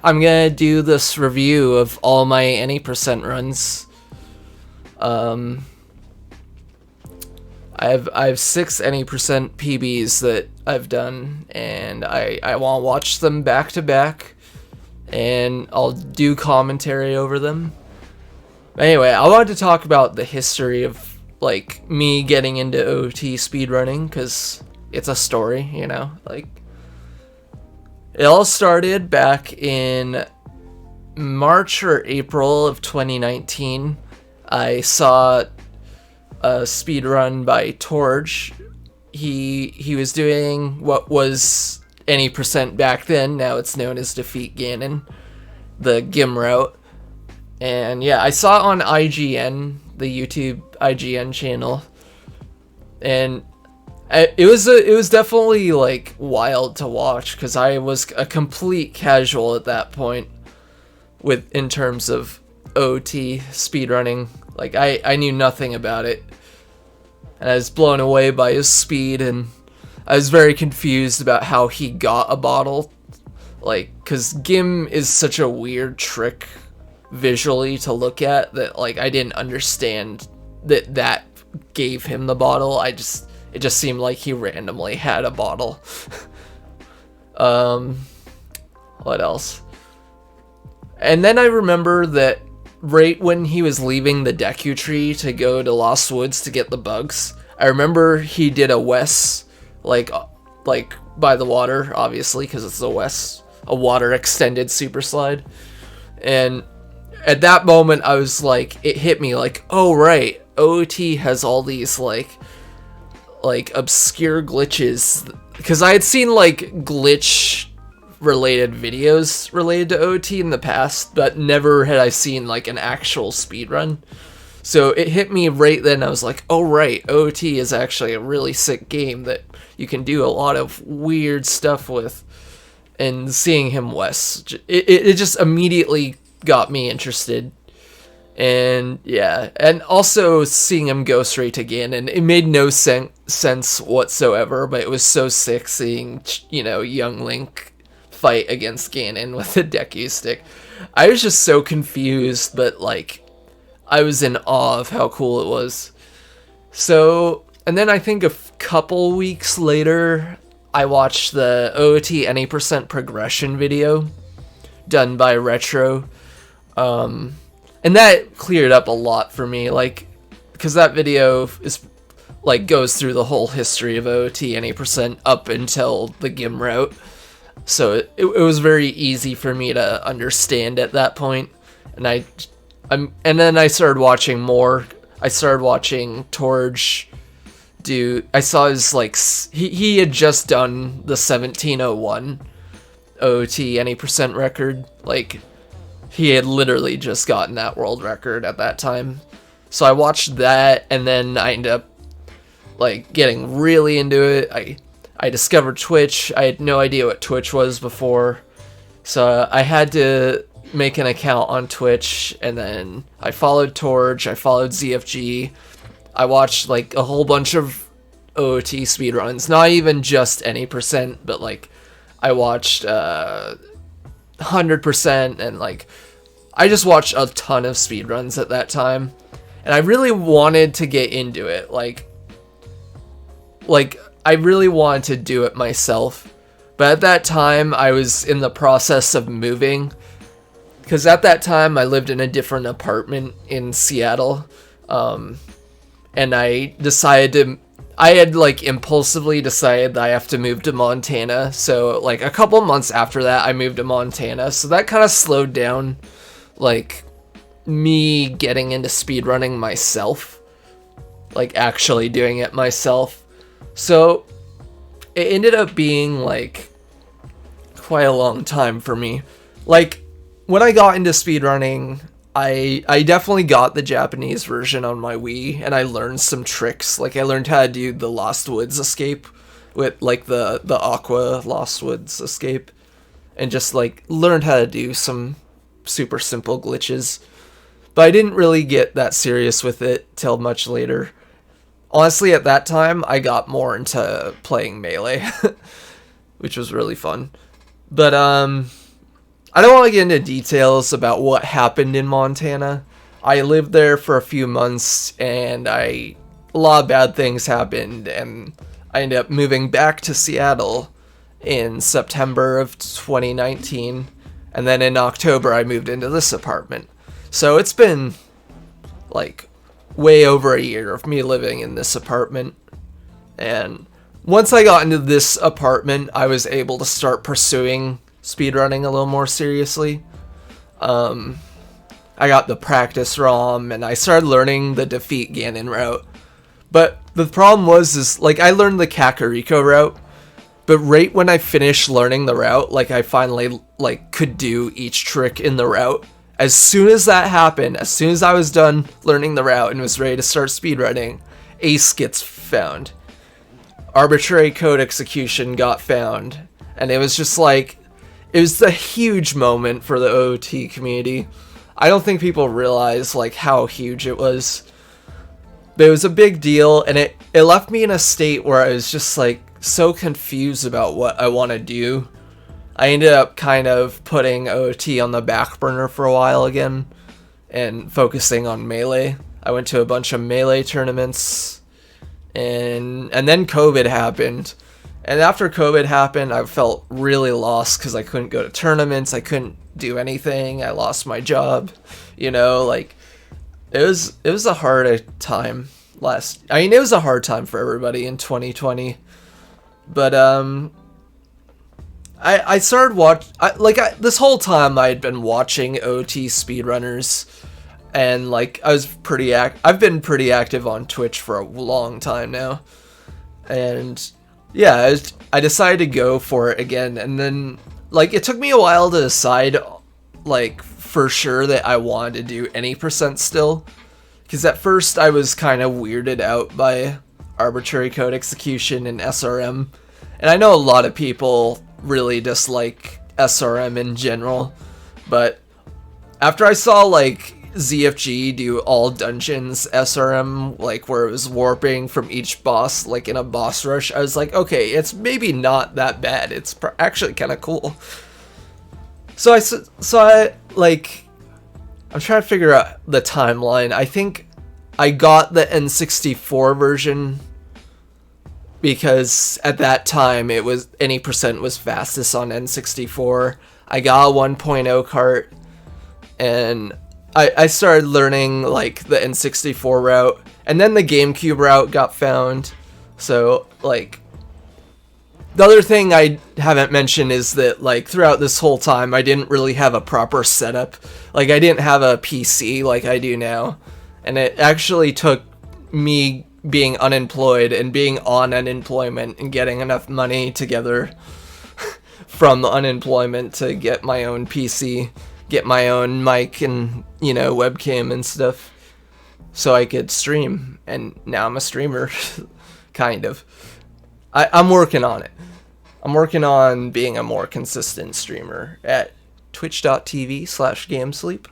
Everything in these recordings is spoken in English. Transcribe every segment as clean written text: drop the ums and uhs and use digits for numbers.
I'm gonna do this review of all my any percent runs. I have 6 any percent PBs that I've done, and I want to watch them back to back, and I'll do commentary over them. Anyway, I wanted to talk about the history of like me getting into OT speedrunning, because it's a story, you know, like it all started back in March or April of 2019. I saw a speedrun by Torge. He was doing what was any percent back then. Now it's known as Defeat Ganon, the GIM route. And yeah, I saw it on IGN, the YouTube IGN channel, and it was definitely like wild to watch, because I was a complete casual at that point in terms of OT speedrunning. Like I knew nothing about it, and I was blown away by his speed, and I was very confused about how he got a bottle, like, because GIM is such a weird trick visually to look at that, like, I didn't understand that gave him the bottle. It just seemed like he randomly had a bottle. What else? And then I remember that right when he was leaving the Deku Tree to go to Lost Woods to get the bugs, I remember he did a Wes, like by the water, obviously, because it's a water extended super slide. And at that moment, I was like, it hit me like, oh right, OT has all these like obscure glitches, because I had seen like glitch related videos related to OT in the past, but never had I seen like an actual speedrun. So it hit me right then. I was like, oh right, OT is actually a really sick game that you can do a lot of weird stuff with. And seeing him it just immediately got me interested. And yeah, and also seeing him go straight again, and it made no sense whatsoever, but it was so sick seeing, you know, young Link fight against Ganon with a Deku stick. I was just so confused, but like I was in awe of how cool it was. So, and then I think a couple weeks later, I watched the OT any percent progression video done by Retro. And that cleared up a lot for me, like, because that video is like goes through the whole history of OT any percent up until the GIM route. So it was very easy for me to understand at that point. And and then I started watching more. I started watching Torge do. I saw his like he had just done the 1701 OT any percent record. Like, he had literally just gotten that world record at that time. So I watched that, and then I ended up like getting really into it. I discovered Twitch. I had no idea what Twitch was before. So I had to make an account on Twitch, and then I followed Torge, I followed ZFG. I watched like a whole bunch of OT speedruns, not even just any percent, but like I watched 100%, and like I just watched a ton of speedruns at that time, and I really wanted to get into it. Like I really wanted to do it myself, but at that time I was in the process of moving, because at that time I lived in a different apartment in Seattle, and I had like impulsively decided that I have to move to Montana. So like a couple months after that, I moved to Montana. So that kind of slowed down like me getting into speedrunning myself, like actually doing it myself. So it ended up being like quite a long time for me. Like when I got into speedrunning, I definitely got the Japanese version on my Wii, and I learned some tricks. Like I learned how to do the Lost Woods escape with like the Aqua Lost Woods escape, and just like learned how to do some super simple glitches. But I didn't really get that serious with it till much later. Honestly, at that time, I got more into playing Melee, which was really fun. But I don't want to get into details about what happened in Montana. I lived there for a few months, and a lot of bad things happened, and I ended up moving back to Seattle in September of 2019, and then in October I moved into this apartment. So it's been like way over a year of me living in this apartment, and once I got into this apartment, I was able to start pursuing speedrunning a little more seriously. I got the practice ROM, and I started learning the defeat Ganon route. But the problem was like, I learned the Kakariko route, but right when I finished learning the route, like, I finally, like, could do each trick in the route. As soon as that happened, as soon as I was done learning the route and was ready to start speedrunning, Ace gets found. Arbitrary code execution got found. And it was just like, it was a huge moment for the OOT community. I don't think people realize, like, how huge it was. But it was a big deal, and it left me in a state where I was just, like, so confused about what I want to do. I ended up kind of putting OOT on the back burner for a while again, and focusing on Melee. I went to a bunch of Melee tournaments, and then COVID happened. And after COVID happened, I felt really lost because I couldn't go to tournaments, I couldn't do anything, I lost my job, you know, like, it was a hard time it was a hard time for everybody in 2020, but, I started this whole time I had been watching OT speedrunners, and, like, I've been pretty active on Twitch for a long time now, and yeah, I decided to go for it again, and then, like, it took me a while to decide, like, for sure that I wanted to do any percent still, because at first I was kind of weirded out by arbitrary code execution and SRM, and I know a lot of people really dislike SRM in general, but after I saw, like, ZFG do all dungeons SRM, like, where it was warping from each boss, like, in a boss rush, I was like, okay, it's maybe not that bad, it's actually kind of cool. So I, like, I'm trying to figure out the timeline. I think I got the N64 version because at that time it was, any percent was fastest on N64. I got a 1.0 cart, and I started learning, like, the N64 route, and then the GameCube route got found. So, like, the other thing I haven't mentioned is that, like, throughout this whole time, I didn't really have a proper setup. Like, I didn't have a PC like I do now, and it actually took me being unemployed and being on unemployment and getting enough money together from the unemployment to get my own PC, get my own mic and, you know, webcam and stuff, so I could stream, and now I'm a streamer, kind of. I'm working on it. I'm working on being a more consistent streamer at twitch.tv/gamesleep.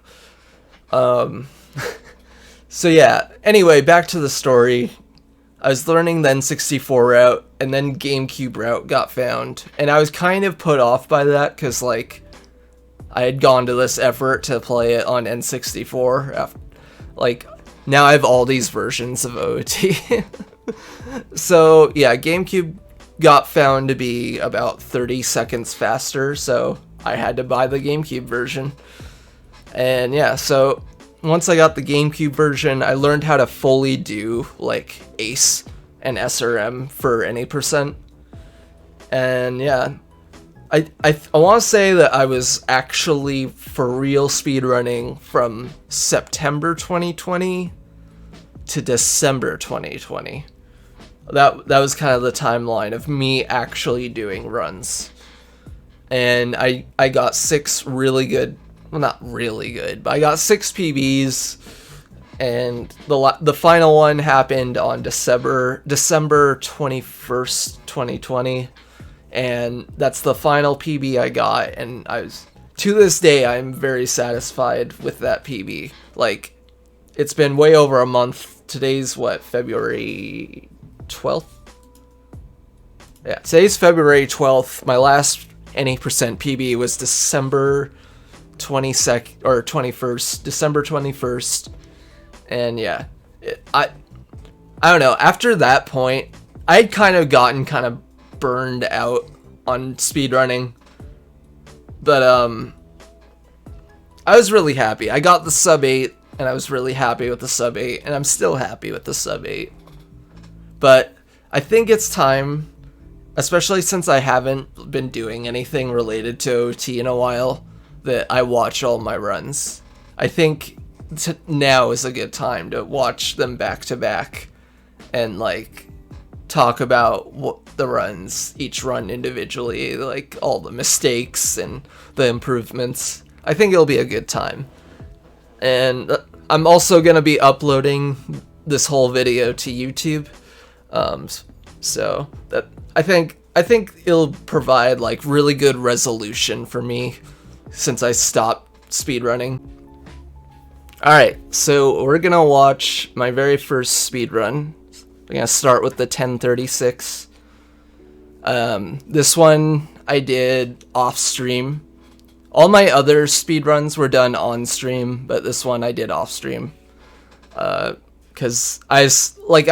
So yeah, anyway, back to the story. I was learning the N64 route, and then GameCube route got found, and I was kind of put off by that, because, like, I had gone to this effort to play it on N64. Like, now I have all these versions of OOT. So, yeah, GameCube got found to be about 30 seconds faster, so I had to buy the GameCube version. And yeah, so once I got the GameCube version, I learned how to fully do, like, Ace and SRM for any percent. And yeah, I want to say that I was actually for real speedrunning from September 2020 to December 2020. That was kind of the timeline of me actually doing runs. And I got 6 really good, well, not really good, but I got 6 PBs, and the final one happened on December 21st, 2020, and that's the final PB I got, and to this day, I'm very satisfied with that PB. Like, it's been way over a month. Today's what, February 12th? Yeah, today's February 12th. My last any percent PB was December 22nd or 21st, December 21st. And yeah, I don't know. After that point, I'd kind of gotten kind of burned out on speedrunning. But I was really happy. I got the sub 8 and I was really happy with the sub 8 and I'm still happy with the sub 8. But I think it's time, especially since I haven't been doing anything related to OT in a while, that I watch all my runs. I think now is a good time to watch them back to back and like talk about what the runs, each run individually, like all the mistakes and the improvements. I think it'll be a good time. And I'm also going to be uploading this whole video to YouTube. So that I think it'll provide like really good resolution for me since I stopped speedrunning. Alright, so we're gonna watch my very first speedrun. We're gonna start with the 1036. This one I did off stream. All my other speedruns were done on stream, but this one I did off stream. Because I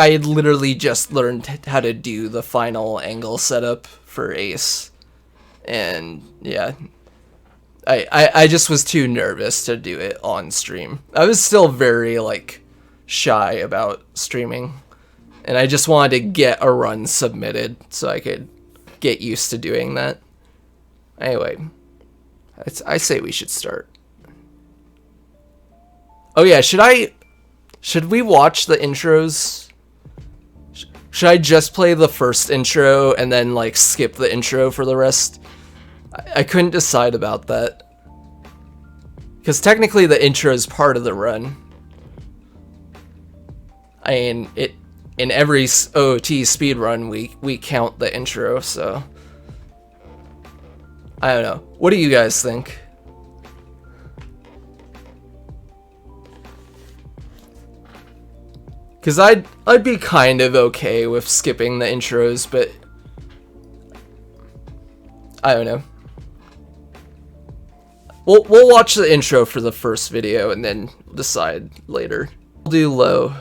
had literally just learned how to do the final angle setup for Ace. And yeah, I just was too nervous to do it on stream. I was still very like shy about streaming. And I just wanted to get a run submitted so I could get used to doing that. Anyway, I say we should start. Oh yeah, should we watch the intros? Should I just play the first intro and then like skip the intro for the rest? I couldn't decide about that. Because technically the intro is part of the run. I mean, in every OT speedrun we count the intro, so I don't know. What do you guys think? Because I'd be kind of okay with skipping the intros, but I don't know. We'll watch the intro for the first video and then decide later. We'll do low.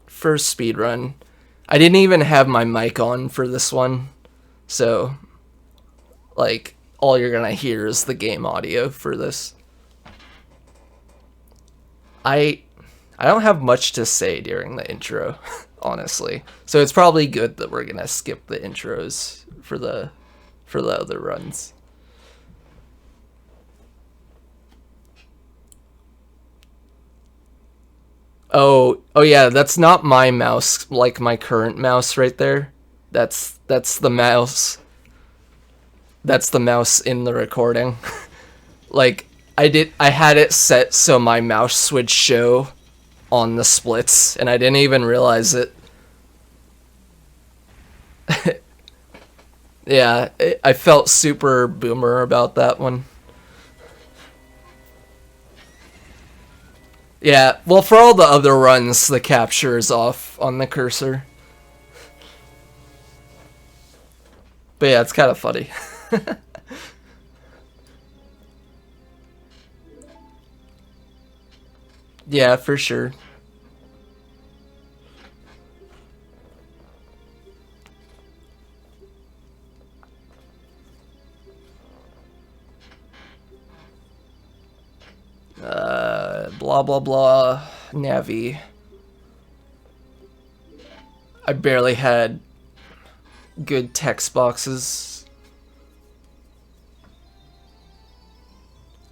First speedrun. I didn't even have my mic on for this one, so like all you're gonna hear is the game audio for this. I don't have much to say during the intro, honestly. So it's probably good that we're gonna skip the intros for the other runs. Oh yeah, that's not my mouse, like my current mouse right there. That's the mouse. That's the mouse in the recording. Like I had it set so my mouse would show on the splits and I didn't even realize it. Yeah, I felt super boomer about that one. Yeah, well, for all the other runs, the capture is off on the cursor. But yeah, it's kind of funny. Yeah, for sure. Blah blah blah. Navi. I barely had good text boxes.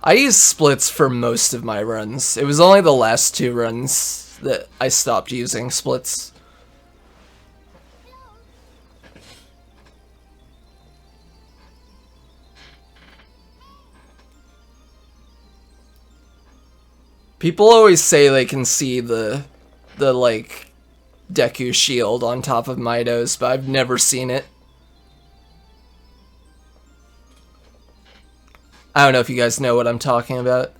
I used splits for most of my runs. It was only the last 2 runs that I stopped using splits. People always say they can see the like Deku shield on top of Mido's, but I've never seen it. I don't know if you guys know what I'm talking about.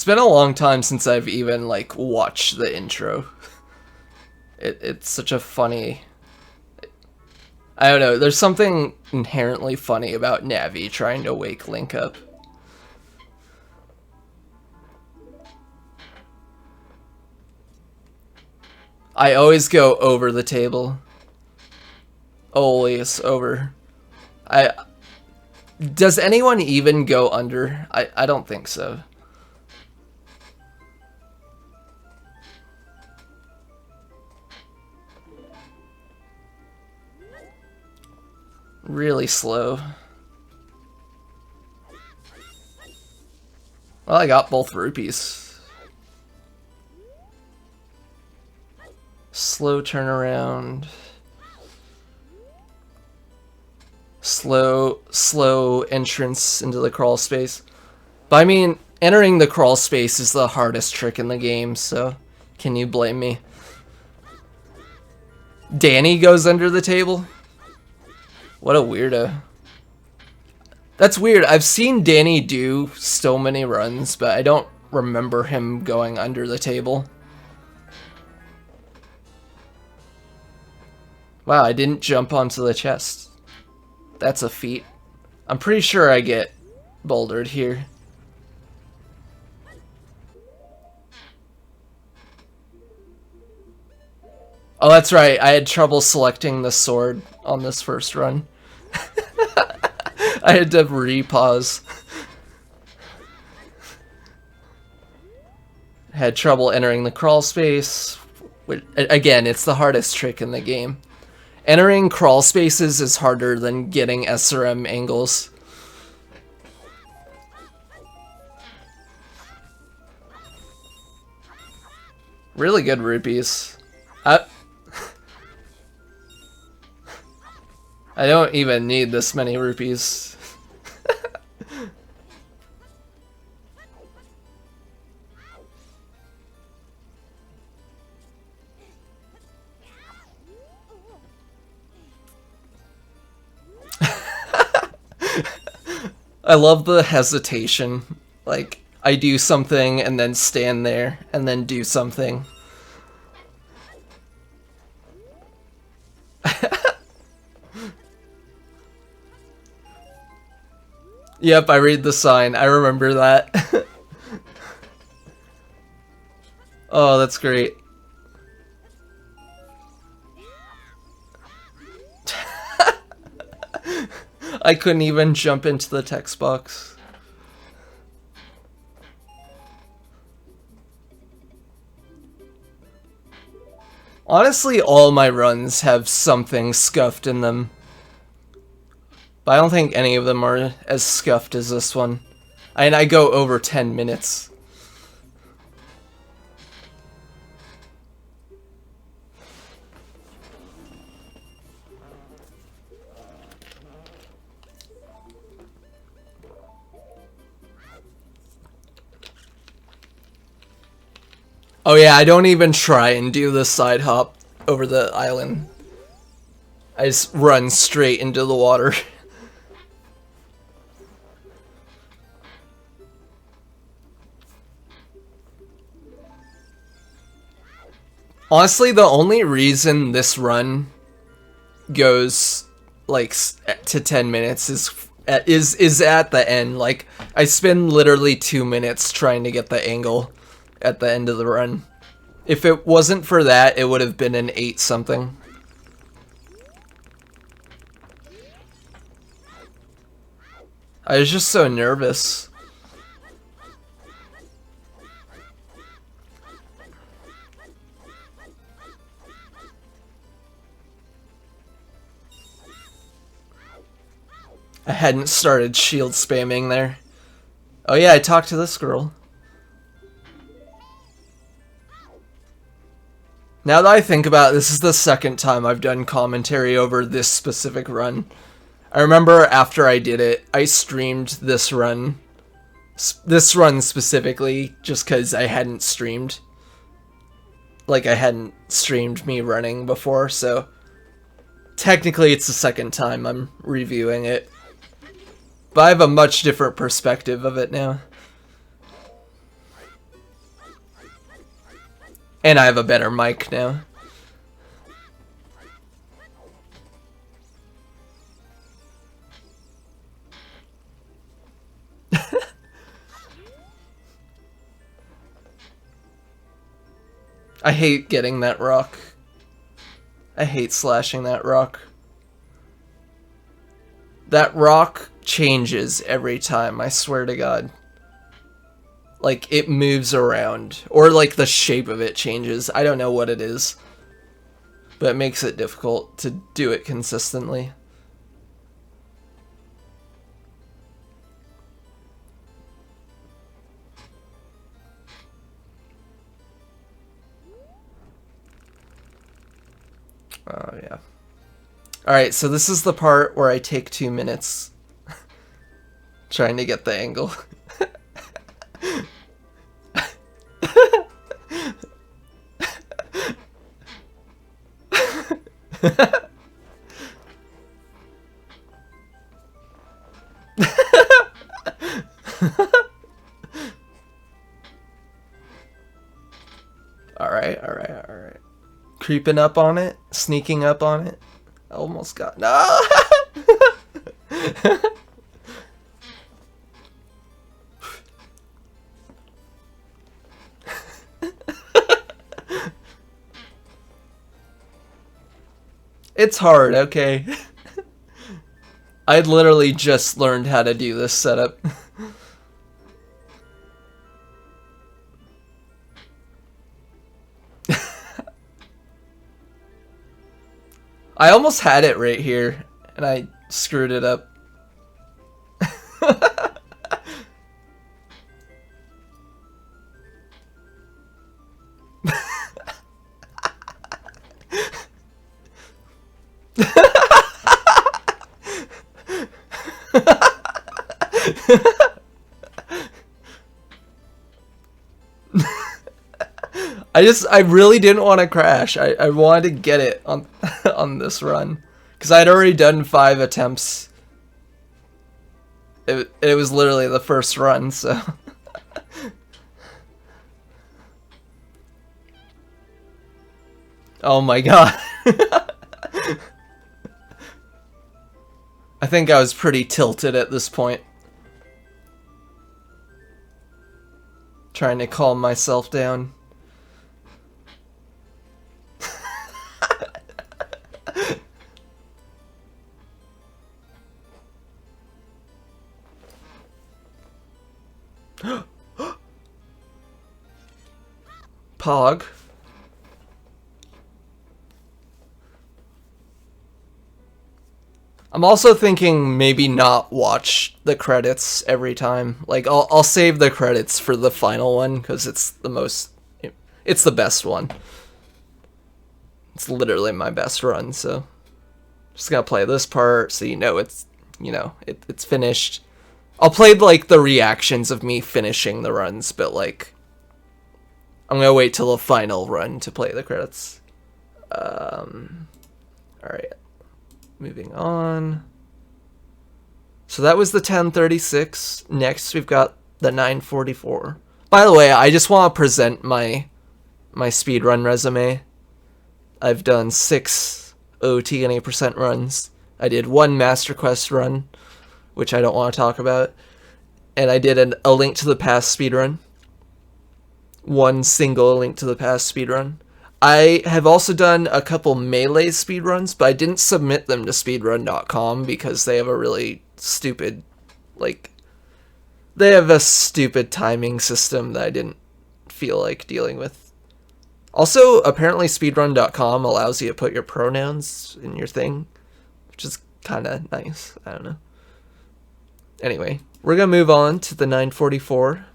It's been a long time since I've even, like, watched the intro. It's such a funny... I don't know, there's something inherently funny about Navi trying to wake Link up. I always go over the table. Always over. Does anyone even go under? I don't think so. Really slow. Well, I got both rupees. Slow turnaround. Slow entrance into the crawl space. But I mean, entering the crawl space is the hardest trick in the game, so can you blame me? Danny goes under the table? What a weirdo. That's weird. I've seen Danny do so many runs, but I don't remember him going under the table. Wow, I didn't jump onto the chest. That's a feat. I'm pretty sure I get bouldered here. Oh, that's right. I had trouble selecting the sword on this first run. I had to re-pause. Had trouble entering the crawl space. Again, it's the hardest trick in the game. Entering crawl spaces is harder than getting SRM angles. Really good rupees. I don't even need this many rupees. I love the hesitation. Like, I do something and then stand there and then do something. Yep, I read the sign. I remember that. Oh, that's great. I couldn't even jump into the text box. Honestly, all my runs have something scuffed in them. But I don't think any of them are as scuffed as this one. And I go over 10 minutes. Oh yeah, I don't even try and do the side hop over the island. I just run straight into the water. Honestly, the only reason this run goes like to 10 minutes is at the end. Like, I spend literally 2 minutes trying to get the angle at the end of the run. If it wasn't for that, it would have been an 8 something. I was just so nervous. I hadn't started shield spamming there. Oh yeah, I talked to this girl. Now that I think about it, this is the second time I've done commentary over this specific run. I remember after I did it, I streamed this run. This run specifically, just because I hadn't streamed. Like, I hadn't streamed me running before, so... Technically, it's the second time I'm reviewing it. But I have a much different perspective of it now. And I have a better mic now. I hate getting that rock. I hate slashing that rock. That rock changes every time, I swear to God. Like, it moves around. Or, like, the shape of it changes. I don't know what it is. But it makes it difficult to do it consistently. Oh, yeah. Alright, so this is the part where I take 2 minutes trying to get the angle. Alright. Creeping up on it, sneaking up on it. Almost got no. It's hard, okay. I'd literally just learned how to do this setup. I almost had it right here, and I screwed it up. I really didn't want to crash. I wanted to get it on on this run because I'd already done 5 attempts. It was literally the first run, so. Oh my god. I think I was pretty tilted at this point. Trying to calm myself down. Pog. I'm also thinking maybe not watch the credits every time. Like I'll save the credits for the final one because it's the best one. It's literally my best run, so just gonna play this part so it's finished. I'll play like the reactions of me finishing the runs, but like I'm gonna wait till the final run to play the credits. Alright. Moving on. So that was the 1036. Next we've got the 944. By the way, I just want to present my speedrun resume. I've done 6 OT and 8% runs. I did 1 Master Quest run, which I don't want to talk about. And I did a Link to the Past speedrun. 1 single Link to the Past speedrun. I have also done a couple Melee speedruns, but I didn't submit them to speedrun.com because they have a really stupid, they have a stupid timing system that I didn't feel like dealing with. Also, apparently speedrun.com allows you to put your pronouns in your thing, which is kind of nice. I don't know. Anyway, we're going to move on to the 944.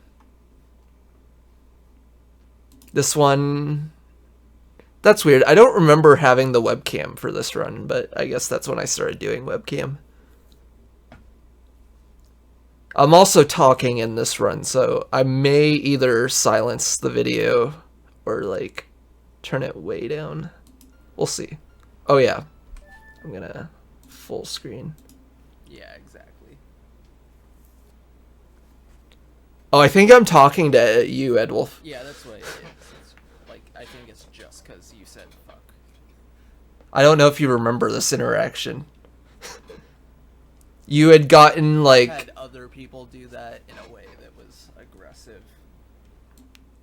This one... That's weird. I don't remember having the webcam for this run, but I guess that's when I started doing webcam. I'm also talking in this run, so I may either silence the video or, turn it way down. We'll see. Oh, yeah. I'm gonna full screen. Yeah, exactly. Oh, I think I'm talking to you, Edwolf. Yeah, that's what it is. It's like, I think it's just because you said fuck. I don't know if you remember this interaction. You had gotten, like... had other people do that in a way that was aggressive.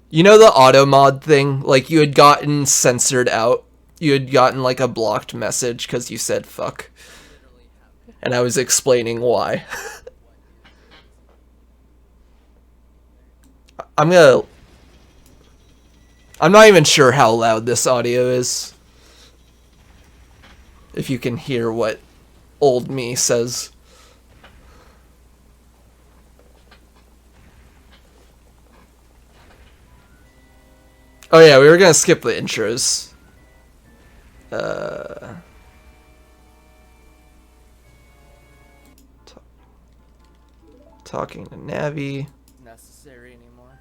You know the auto mod thing? Like, you had gotten censored out. You had gotten, like, a blocked message because you said fuck. And I was explaining why. I'm not even sure how loud this audio is. If you can hear what old me says. Oh yeah, we were gonna skip the intros. Talking to Navi. Necessary anymore.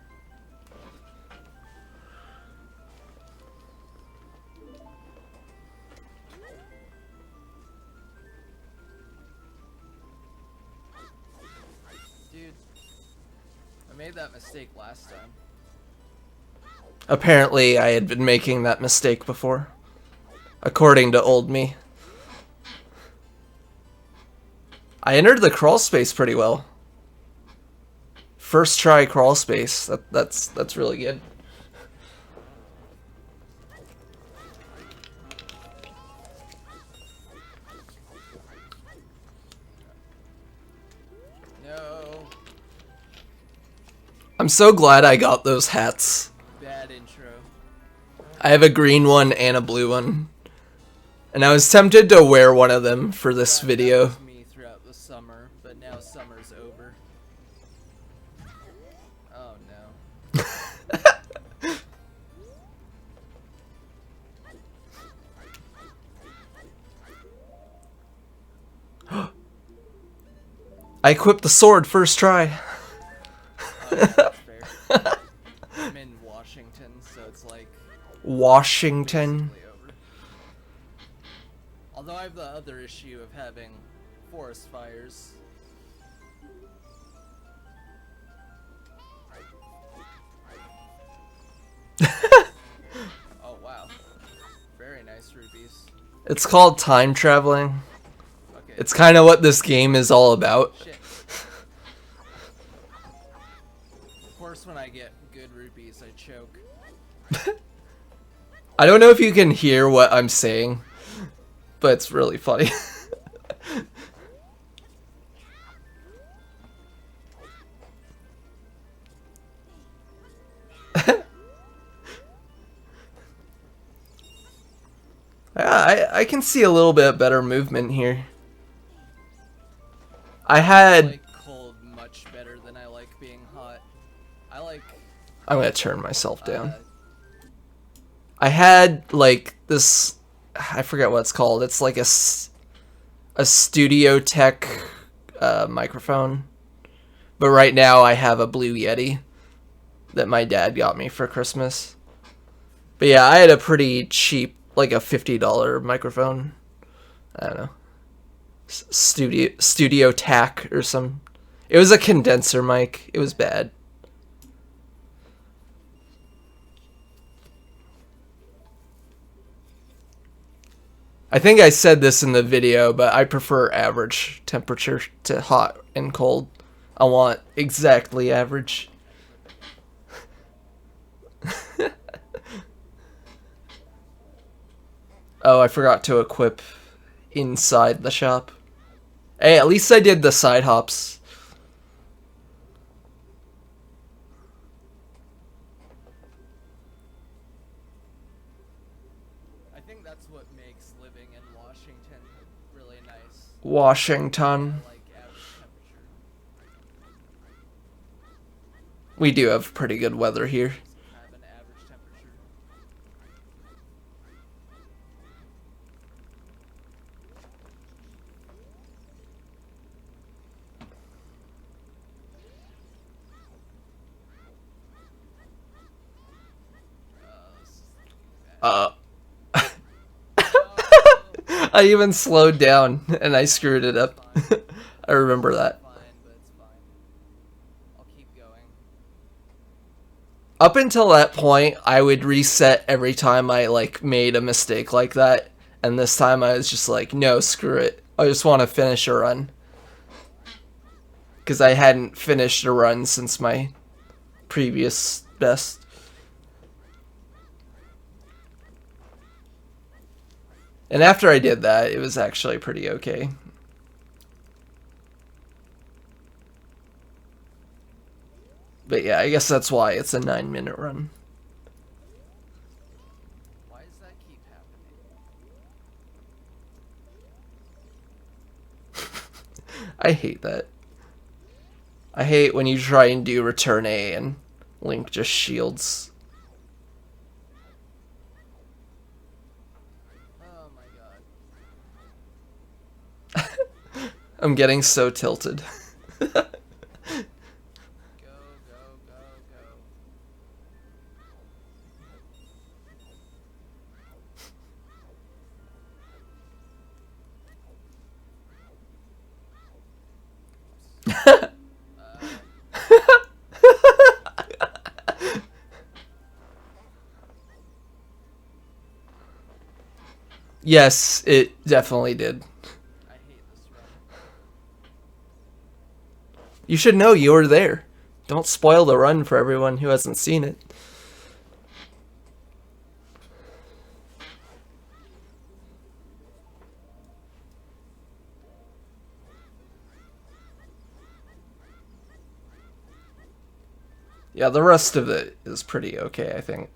Dude, I made that mistake last time. Apparently, I had been making that mistake before, according to old me. I entered the crawl space pretty well. First try crawl space. That's really good. No. I'm so glad I got those hats. Bad intro. I have a green one and a blue one. And I was tempted to wear one of them for this video. That was me throughout the summer, but now summer's over. Oh no. I equipped the sword first try. That's fair. I'm in Washington, so it's like... Washington? Although I have the other issue of having forest fires. Oh wow. Very nice rupees. It's called time traveling. Okay. It's kind of what this game is all about. Shit. Of course when I get good rupees I choke. I don't know if you can hear what I'm saying, but it's really funny. Yeah, I can see a little bit better movement here. I like cold much better than I like being hot. I'm gonna turn myself down. I had like this, I forget what it's called. It's like a Studio Tech microphone. But right now I have a Blue Yeti that my dad got me for Christmas. But yeah, I had a pretty cheap, like a $50 microphone. I don't know. Studio Tac or some. It was a condenser mic. It was bad. I think I said this in the video, but I prefer average temperature to hot and cold. I want exactly average. Oh, I forgot to equip inside the shop. Hey, at least I did the side hops. I think that's what makes living in Washington really nice. Washington. I like average temperature. We do have pretty good weather here. Have an average temperature. I even slowed down and I screwed it up. I remember that. Up until that point, I would reset every time I like made a mistake like that, and this time I was just like, no, screw it. I just want to finish a run. Because I hadn't finished a run since my previous best. And after I did that, it was actually pretty okay. But yeah, I guess that's why it's a 9-minute run. Why does that keep happening? I hate that. I hate when you try and do return A and Link just shields. Oh my god. I'm getting so tilted. Yes, it definitely did. I hate this run. You should know you were there. Don't spoil the run for everyone who hasn't seen it. Yeah, the rest of it is pretty okay, I think.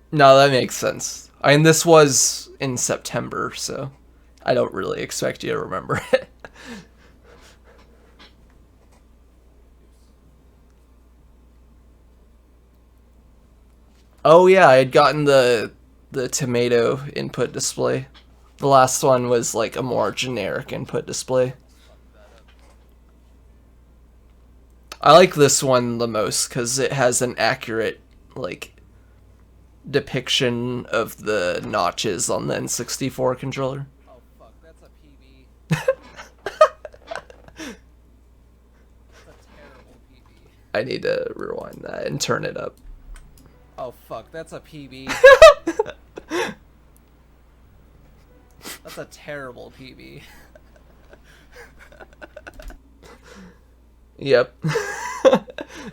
No, that makes sense. I mean, this was in September, so I don't really expect you to remember it. Oh yeah, I had gotten the tomato input display. The last one was like a more generic input display. I like this one the most because it has an accurate like depiction of the notches on the N64 controller. Oh fuck, that's a PB. That's a terrible PB. I need to rewind that and turn it up. Oh fuck, that's a PB. That's a terrible PB. Yep.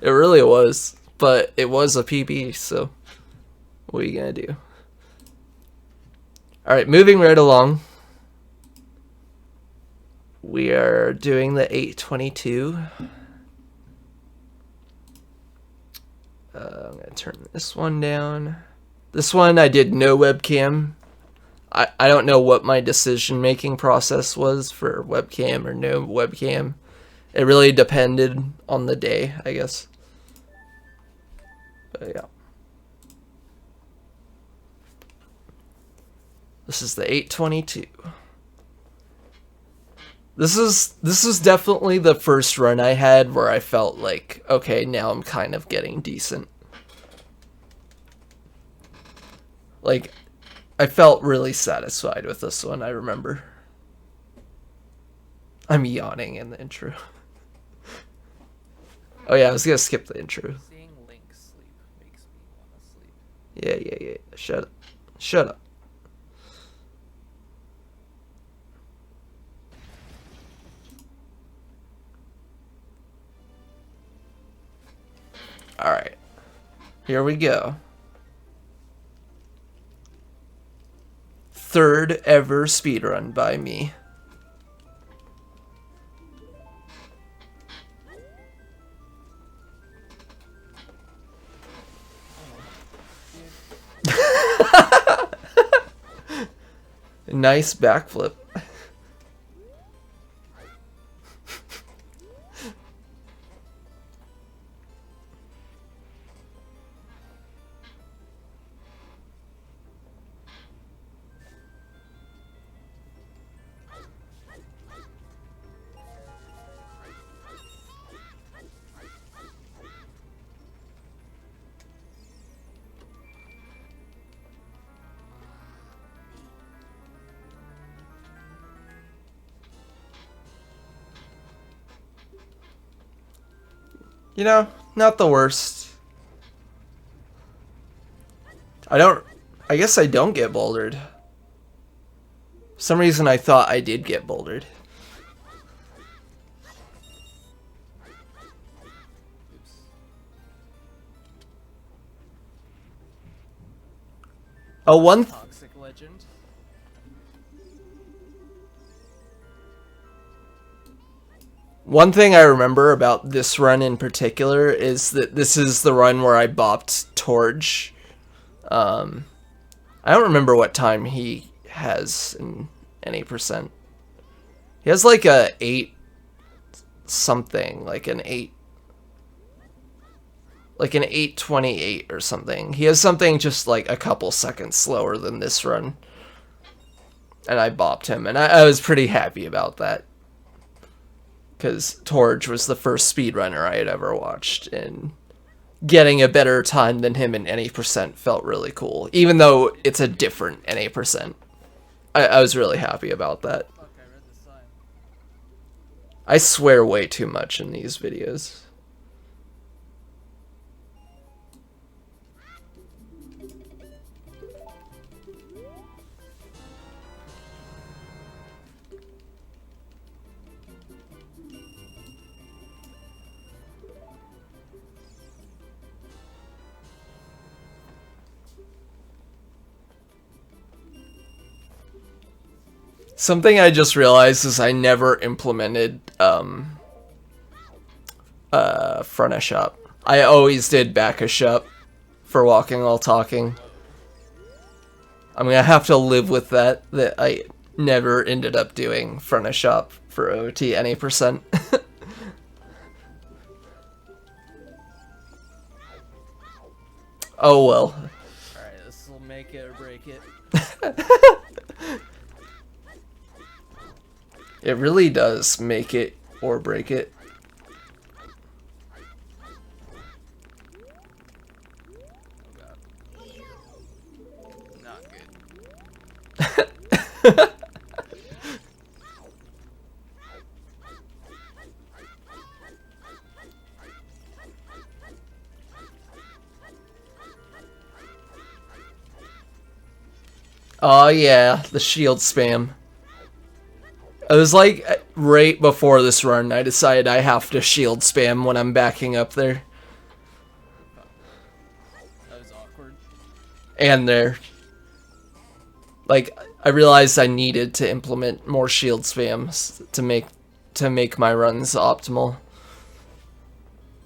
It really was, but it was a PB, so what are you gonna do? Alright, moving right along. We are doing the 822. I'm gonna turn this one down. This one I did no webcam. I don't know what my decision making process was for webcam or no webcam. It really depended on the day, I guess. But yeah. This is the 822. This is definitely the first run I had where I felt like, okay, now I'm kind of getting decent. Like, I felt really satisfied with this one, I remember. I'm yawning in the intro. Oh yeah, I was gonna skip the intro. Seeing Link sleep makes me want to sleep. Yeah. Shut up. Shut up. Alright. Here we go. Third ever speedrun by me. Nice backflip. You know, not the worst. I guess I don't get bouldered. For some reason I thought I did get bouldered. Oh, Toxic legend. One thing I remember about this run in particular is that this is the run where I bopped Torge. I don't remember what time he has in any percent. He has like a 8 something, like an 828 or something. He has something just like a couple seconds slower than this run. And I bopped him, and I was pretty happy about that. Because Torge was the first speedrunner I had ever watched, and getting a better time than him in any percent felt really cool. Even though it's a different NA percent. I was really happy about that. Fuck, I read the sign. I swear way too much in these videos. Something I just realized is I never implemented front of shop. I always did back of shop for walking while talking. I'm gonna have to live with that I never ended up doing front of shop for OT any percent. Oh well. Alright, this will make it or break it. It really does make it or break it. Oh god. Not good. Oh yeah, the shield spam. It was like right before this run, I decided I have to shield spam when I'm backing up there. That was awkward. And there. Like, I realized I needed to implement more shield spams to make my runs optimal.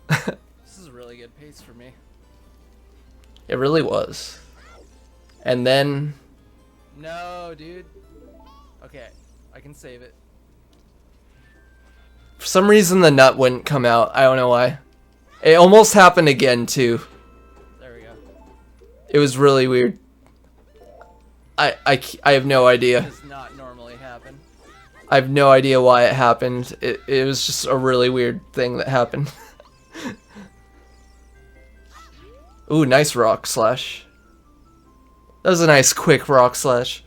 This is a really good pace for me. It really was. And then... No, dude. Okay, I can save it. For some reason the nut wouldn't come out. I don't know why. It almost happened again too. There we go. It was really weird. I have no idea. It does not normally happen. I have no idea why it happened. It was just a really weird thing that happened. Ooh, nice rock slash. That was a nice quick rock slash.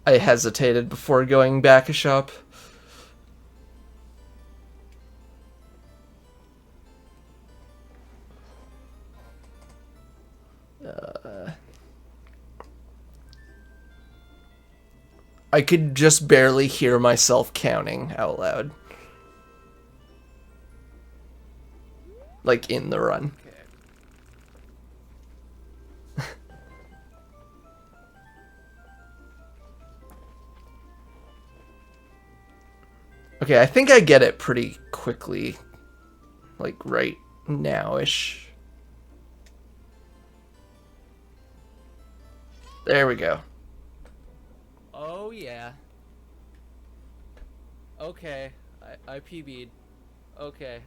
I hesitated before going back a shop. I could just barely hear myself counting out loud. Like in the run. Okay. Okay, I think I get it pretty quickly. Like right now-ish. There we go. Oh yeah. Okay, I PB'd. Okay.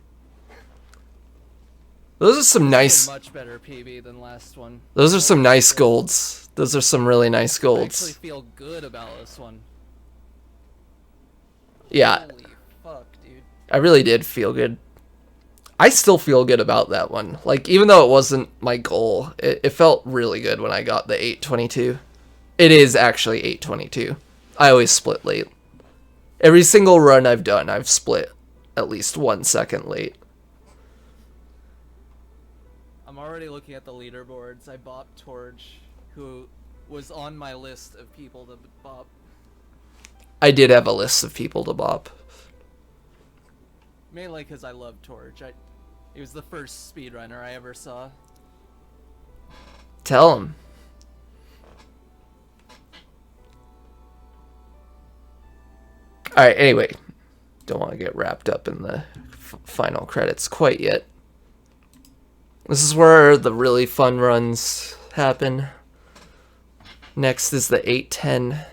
Those are some nice... A much better PB than last one. Those are some nice golds. Those are some really nice I golds. actually feel good about this one. Yeah, Holy fuck, dude. I really did feel good. I still feel good about that one. Like, even though it wasn't my goal, it felt really good when I got the 822. It is actually 822. I always split late. Every single run I've done, I've split at least 1 second late. I'm already looking at the leaderboards. I bopped Torch, who was on my list of people to bop. I did have a list of people to bop. Mainly because I love Torch. He was the first speedrunner I ever saw. Tell him. Alright, anyway. Don't want to get wrapped up in the final credits quite yet. This is where the really fun runs happen. Next is the 810.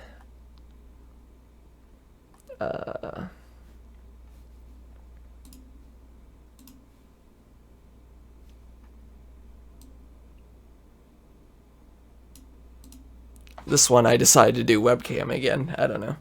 This one I decided to do webcam again. I don't know.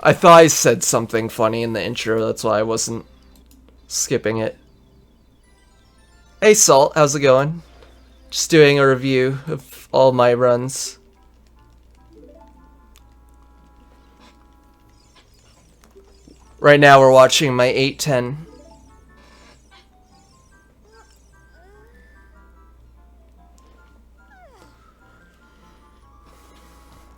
I thought I said something funny in the intro, that's why I wasn't skipping it. Hey Salt, how's it going? Just doing a review of all my runs. Right now we're watching my 810.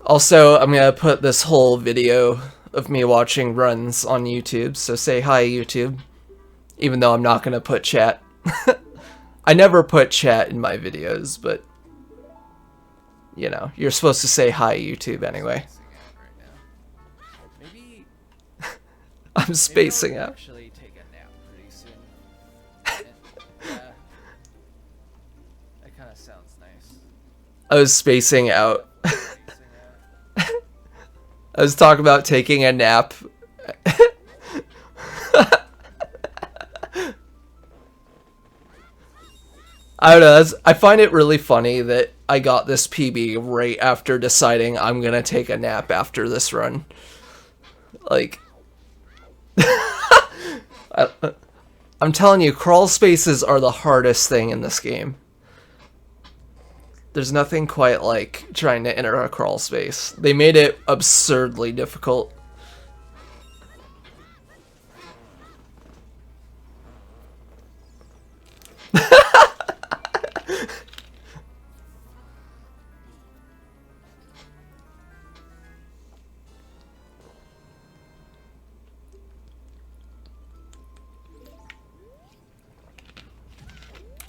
Also, I'm gonna put this whole video of me watching runs on YouTube, so say hi YouTube. Even though I'm not gonna put chat. I never put chat in my videos, but you know, you're supposed to say hi YouTube anyway. Maybe I'm spacing maybe I'll out. actually take a nap pretty soon. Yeah, that kind of sounds nice. I was spacing out. I was talking about taking a nap. I don't know, I find it really funny that I got this PB right after deciding I'm gonna take a nap after this run. Like, I'm telling you, crawl spaces are the hardest thing in this game. There's nothing quite like trying to enter a crawl space. They made it absurdly difficult.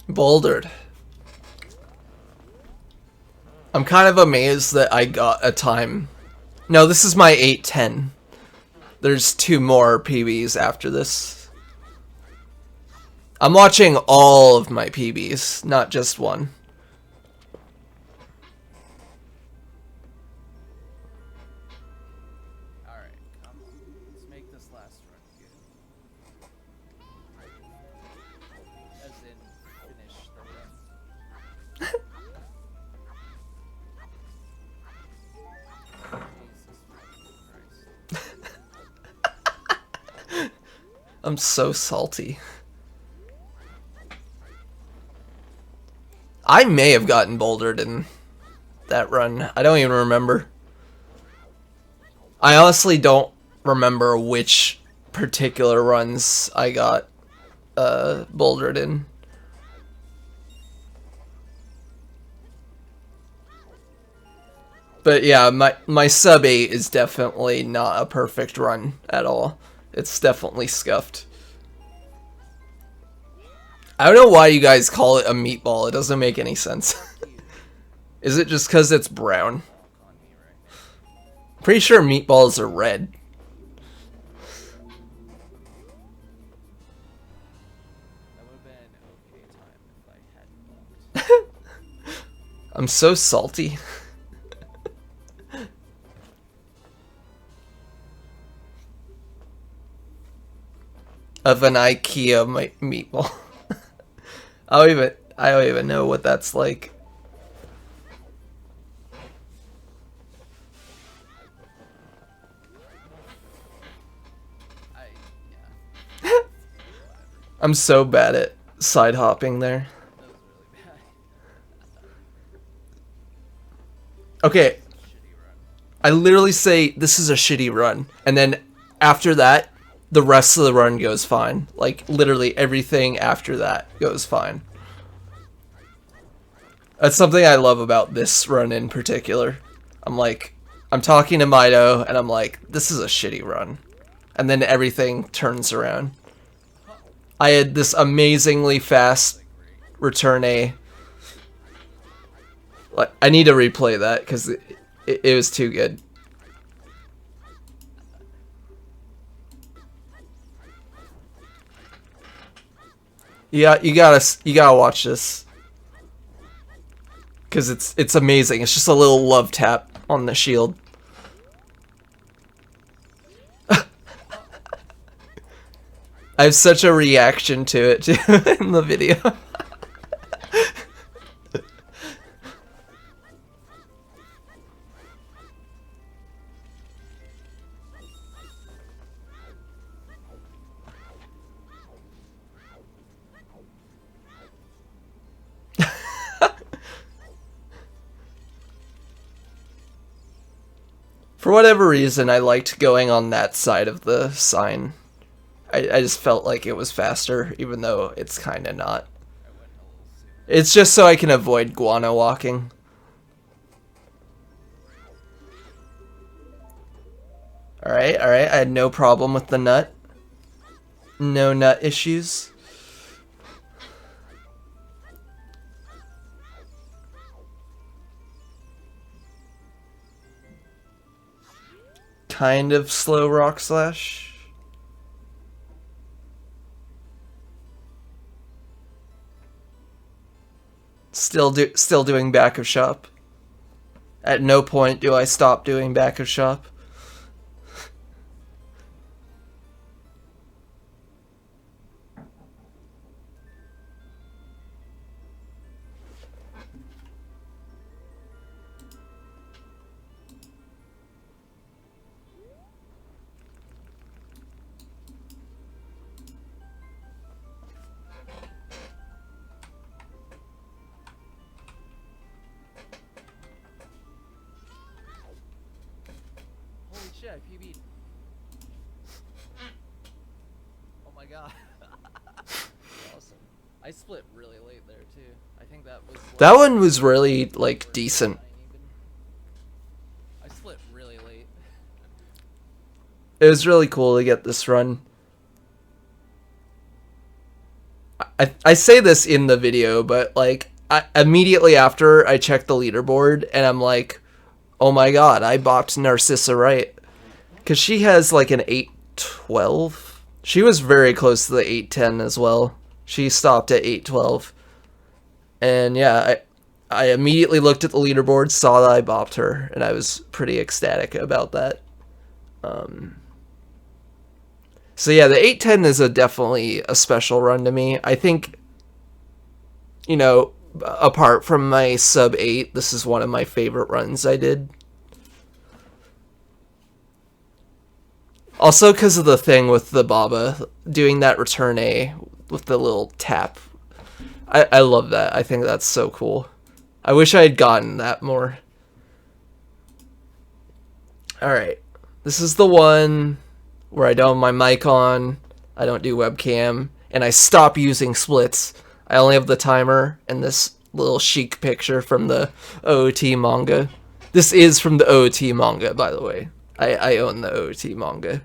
Bouldered. I'm kind of amazed that I got a time. No, this is my 810. There's 2 more PBs after this. I'm watching all of my PBs, not just one. Alright, come on. Let's make this last run good. As in, finish the run. Jesus Christ. I'm so salty. I may have gotten bouldered in that run. I don't even remember. I honestly don't remember which particular runs I got bouldered in. But yeah, my sub 8 is definitely not a perfect run at all. It's definitely scuffed. I don't know why you guys call it a meatball. It doesn't make any sense. Is it just because it's brown? Pretty sure meatballs are red. That would have been an okay time if I hadn't walked. I'm so salty. Of an IKEA meatball. I don't even know what that's like. Yeah. I'm so bad at side hopping there. That was really bad. Okay, Shitty run. I literally say this is a shitty run, and then after that, the rest of the run goes fine. Like, literally everything after that goes fine. That's something I love about this run in particular. I'm talking to Mido, and I'm like, this is a shitty run. And then everything turns around. I had this amazingly fast return A. Like, I need to replay that, because it was too good. Yeah, you gotta watch this, because it's amazing. It's just a little love tap on the shield. I have such a reaction to it too in the video. For whatever reason, I liked going on that side of the sign. I just felt like it was faster, even though it's kind of not. It's just so I can avoid guano walking. Alright, I had no problem with the nut. No nut issues. Kind of slow rock slash. Still doing back of shop. At no point do I stop doing back of shop. Holy shit, I PB'd. Oh my god. Awesome. I split really late there too. I think that was like That one was really, like, decent. I split really late. It was really cool to get this run. I say this in the video, but like immediately after I checked the leaderboard and I'm like, oh my god, I bopped Narcissa right. Because she has like an 812. She was very close to the 810 as well. She stopped at 812. And yeah, I immediately looked at the leaderboard, saw that I bopped her, and I was pretty ecstatic about that. So yeah, the 810 is definitely a special run to me. I think, you know, apart from my sub 8, this is one of my favorite runs I did. Also because of the thing with the Baba, doing that return A with the little tap. I love that. I think that's so cool. I wish I had gotten that more. Alright, this is the one where I don't have my mic on, I don't do webcam, and I stop using splits. I only have the timer and this little chic picture from the OOT manga. This is from the OOT manga, by the way. I own the OOT manga.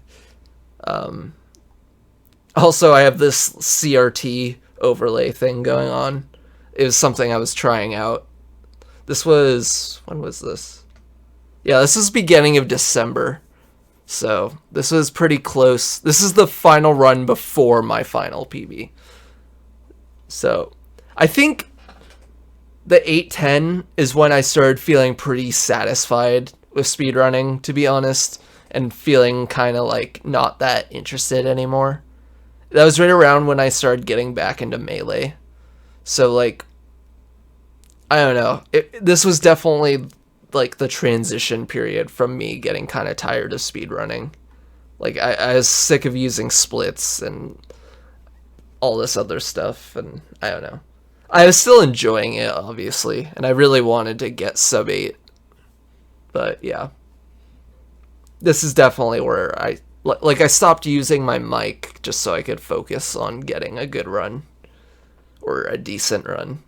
Also, I have this CRT overlay thing going on. It was something I was trying out. This was... when was this? Yeah, this is beginning of December. So, this was pretty close. This is the final run before my final PB. So, I think the 810 is when I started feeling pretty satisfied with speedrunning, to be honest, and feeling kind of like not that interested anymore. That was right around when I started getting back into Melee. So, like, I don't know. This was definitely like the transition period from me getting kind of tired of speedrunning. Like I was sick of using splits and all this other stuff, and I don't know. I was still enjoying it, obviously, and I really wanted to get sub 8. But yeah. This is definitely where I stopped using my mic just so I could focus on getting a good run or a decent run.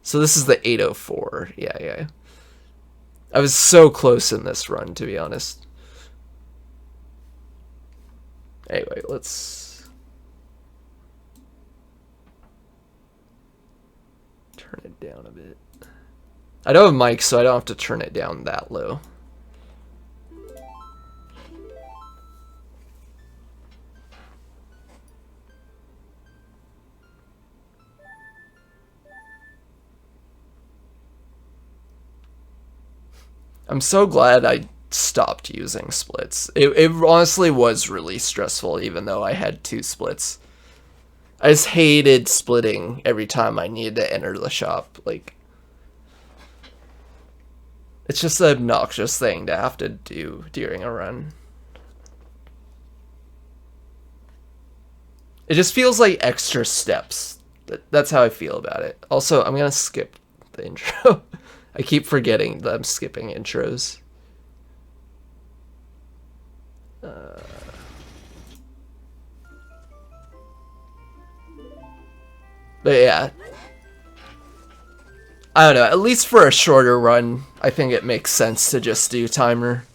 So this is the 804. Yeah. I was so close in this run, to be honest. Anyway, let's turn it down a bit. I don't have mic, so I don't have to turn it down that low. I'm so glad I stopped using splits. It honestly was really stressful, even though I had 2 splits. I just hated splitting every time I needed to enter the shop. Like, it's just an obnoxious thing to have to do during a run. It just feels like extra steps. That's how I feel about it. Also, I'm gonna skip the intro. I keep forgetting that I'm skipping intros. But yeah. I don't know, at least for a shorter run, I think it makes sense to just do timer.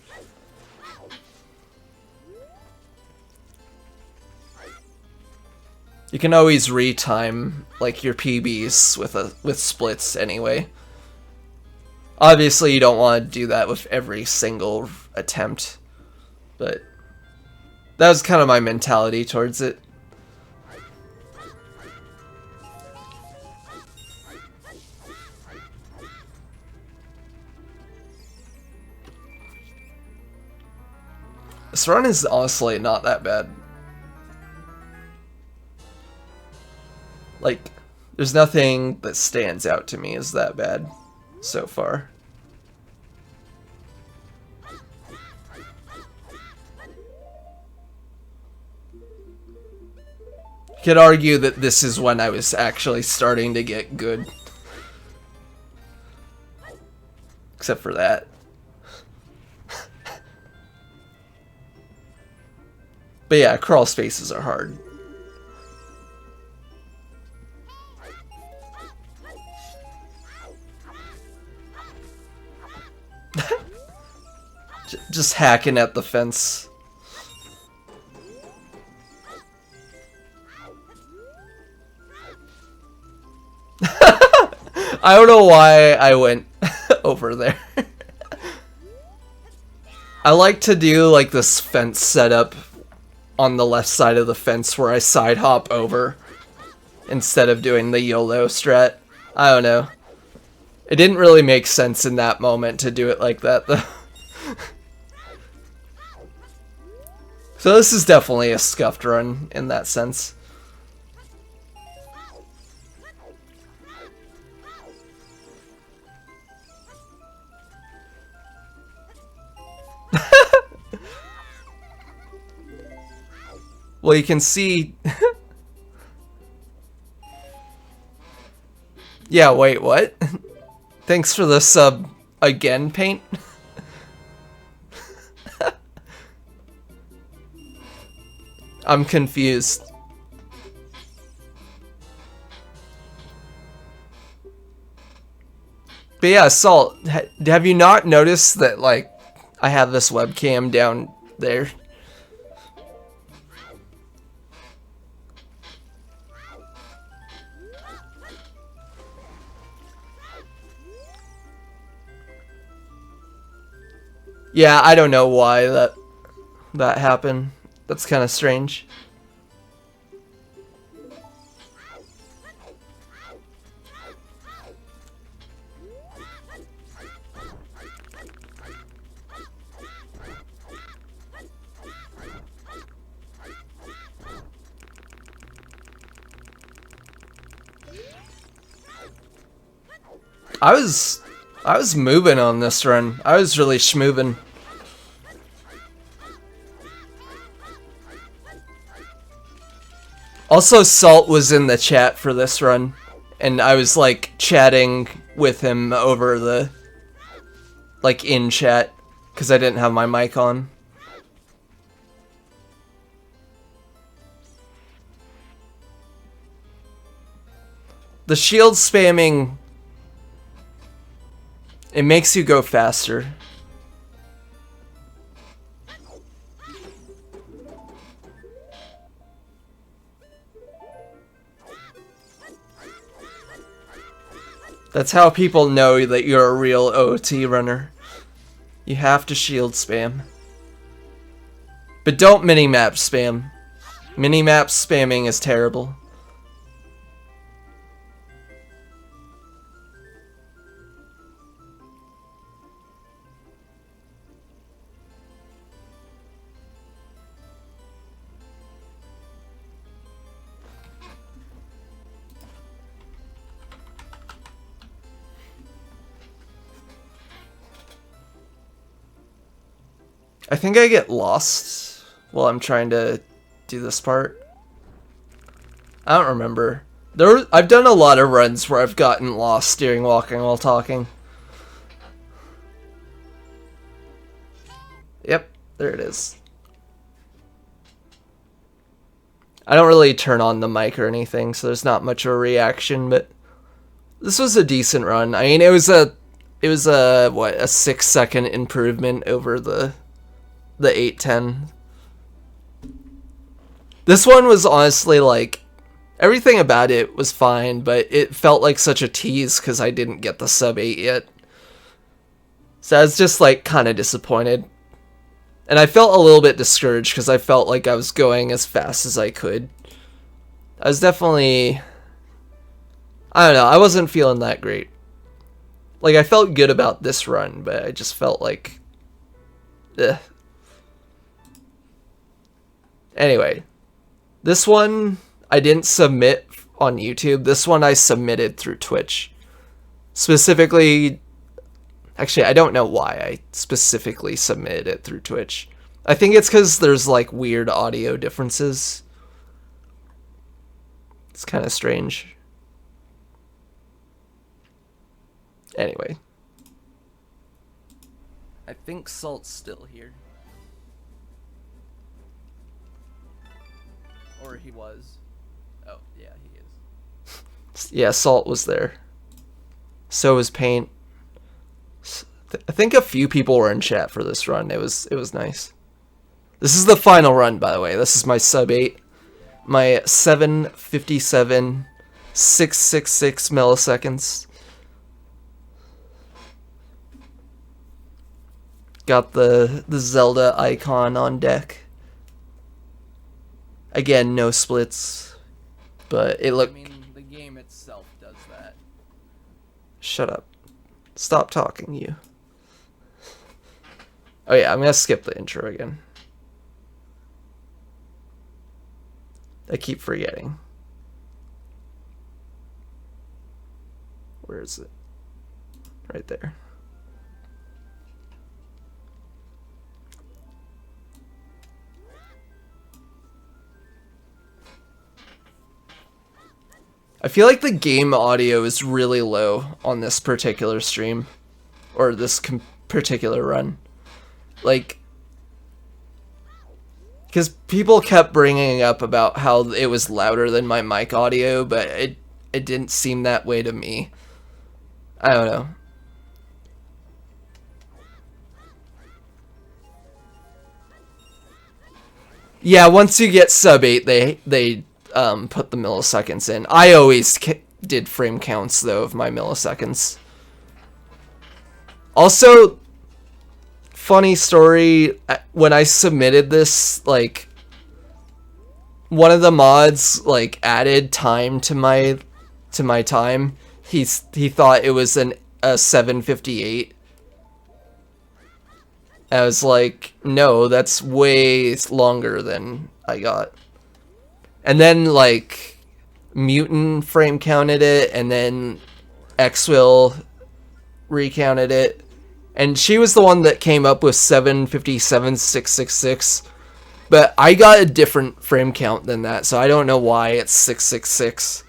You can always retime like your PBs with splits anyway. Obviously, you don't want to do that with every single attempt, but that was kind of my mentality towards it. This run is honestly not that bad. Like, there's nothing that stands out to me as that bad so far. You could argue that this is when I was actually starting to get good. Except for that. But yeah, crawl spaces are hard. Just hacking at the fence. I don't know why I went over there. I like to do like this fence setup on the left side of the fence where I side hop over instead of doing the YOLO strat. I don't know. It didn't really make sense in that moment to do it like that though. So this is definitely a scuffed run in that sense. Well, you can see... Yeah, wait, what? Thanks for the sub again, Paint. I'm confused. But yeah, Salt, have you not noticed that, like, I have this webcam down there? Yeah, I don't know why that happened. That's kind of strange. I was moving on this run. I was really schmoving. Also, Salt was in the chat for this run, and I was like chatting with him over the, like, in chat, because I didn't have my mic on. The shield spamming, it makes you go faster. That's how people know that you're a real OT runner. You have to shield spam. But don't minimap spam. Minimap spamming is terrible. I think I get lost while I'm trying to do this part. I don't remember. I've done a lot of runs where I've gotten lost during walking while talking. Yep, there it is. I don't really turn on the mic or anything, so there's not much of a reaction, but this was a decent run. I mean, it was a what, a 6-second improvement over the 810. This one was honestly like, everything about it was fine, but it felt like such a tease because I didn't get the sub 8 yet. So I was just like kind of disappointed. And I felt a little bit discouraged because I felt like I was going as fast as I could. I was definitely, I don't know, I wasn't feeling that great. Like, I felt good about this run, but I just felt like, ugh. Anyway, this one I didn't submit on YouTube. This one I submitted through Twitch. Specifically, actually, I don't know why I specifically submitted it through Twitch. I think it's because there's like weird audio differences. It's kind of strange. Anyway. I think Salt's still here. Or he was. Oh, yeah, he is. Yeah, Salt was there. So was Paint. I think a few people were in chat for this run. It was nice. This is the final run, by the way. This is my sub 8. My 757 666 milliseconds. Got the Zelda icon on deck. Again, no splits, but it looked... I mean, the game itself does that. Shut up. Stop talking, you. Oh yeah, I'm gonna skip the intro again. I keep forgetting. Where is it? Right there. I feel like the game audio is really low on this particular stream, or this particular run. Like, because people kept bringing up about how it was louder than my mic audio, but it didn't seem that way to me. I don't know. Yeah, once you get sub 8, they put the milliseconds in. I always did frame counts, though, of my milliseconds. Also, funny story, when I submitted this, like, one of the mods, like, added time to my time. He thought it was a 758. I was like, no, that's way longer than I got. And then, like, Mutant frame counted it, and then Xwill recounted it, and she was the one that came up with 757,666. But I got a different frame count than that, so I don't know why it's 666.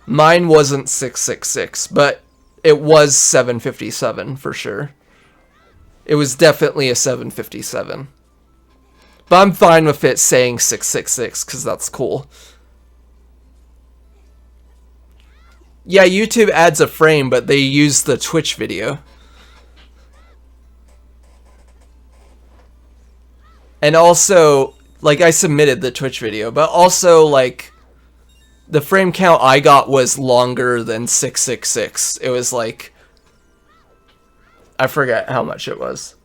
Mine wasn't 666, but it was 757 for sure. It was definitely a 757. But I'm fine with it saying 666 because that's cool. Yeah, YouTube adds a frame, but they use the Twitch video. And also, like, I submitted the Twitch video, but also, like, the frame count I got was longer than 666. It was like, I forget how much it was.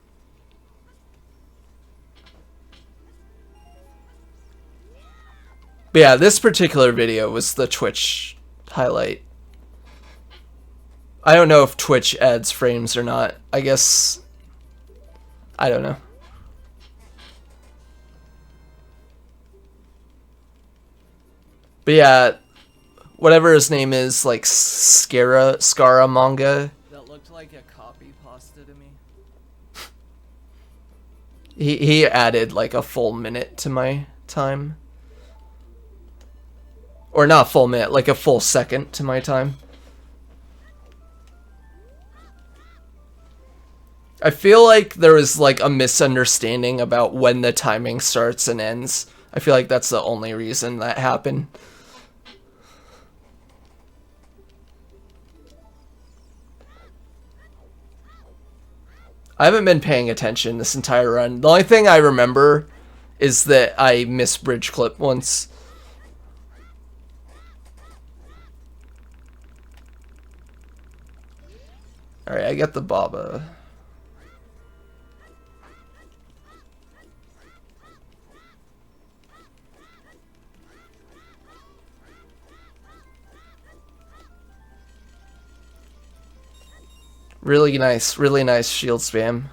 But yeah, this particular video was the Twitch highlight. I don't know if Twitch adds frames or not. I guess, I don't know. But yeah, whatever his name is, like Skara manga. That looked like a copy pasta to me. He added like a full minute to my time. Or not a full minute, like a full second to my time. I feel like there was like a misunderstanding about when the timing starts and ends. I feel like that's the only reason that happened. I haven't been paying attention this entire run. The only thing I remember is that I missed bridge clip once. Alright, I got the Baba. Really nice shield spam.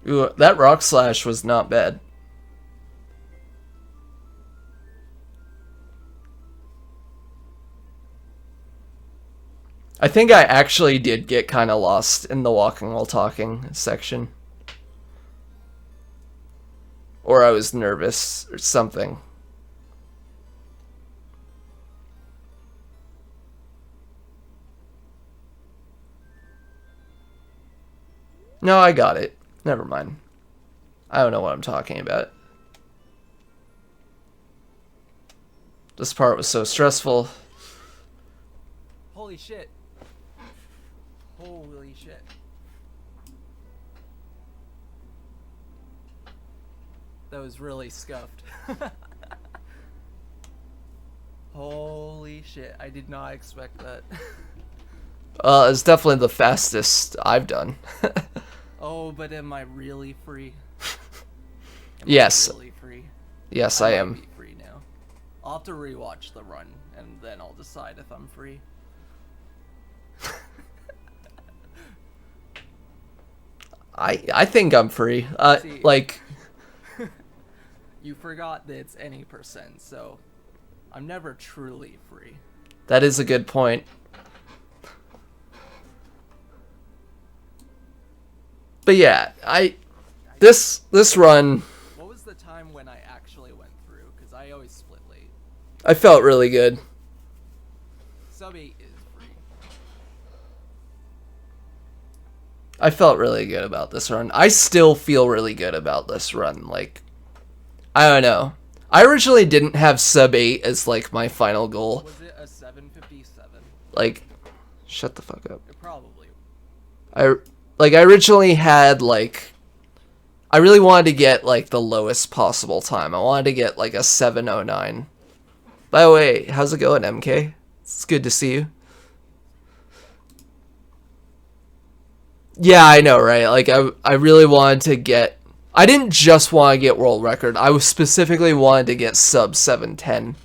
Ooh, that rock slash was not bad. I think I actually did get kind of lost in the walking while talking section. Or I was nervous or something. No, I got it. Never mind. I don't know what I'm talking about. This part was so stressful. Holy shit. Holy shit. That was really scuffed. Holy shit. I did not expect that. It's definitely the fastest I've done. Oh, but am I really free? Yes. I really free? Yes, I am. Be free now. I'll have to rewatch the run, and then I'll decide if I'm free. I think I'm free. See, like... You forgot that it's any percent, so I'm never truly free. That is a good point. But yeah, this run... What was the time when I actually went through? Because I always split late. I felt really good. Sub 8 is free. I felt really good about this run. I still feel really good about this run. Like, I don't know. I originally didn't have sub 8 as like my final goal. Was it a 757? Like, shut the fuck up. It probably. I originally had like I really wanted to get like the lowest possible time. I wanted to get like a 7:09. By the way, how's it going, MK? It's good to see you. Yeah, I know, right? Like I really wanted to get. I didn't just want to get world record. I was specifically wanted to get sub 7:10.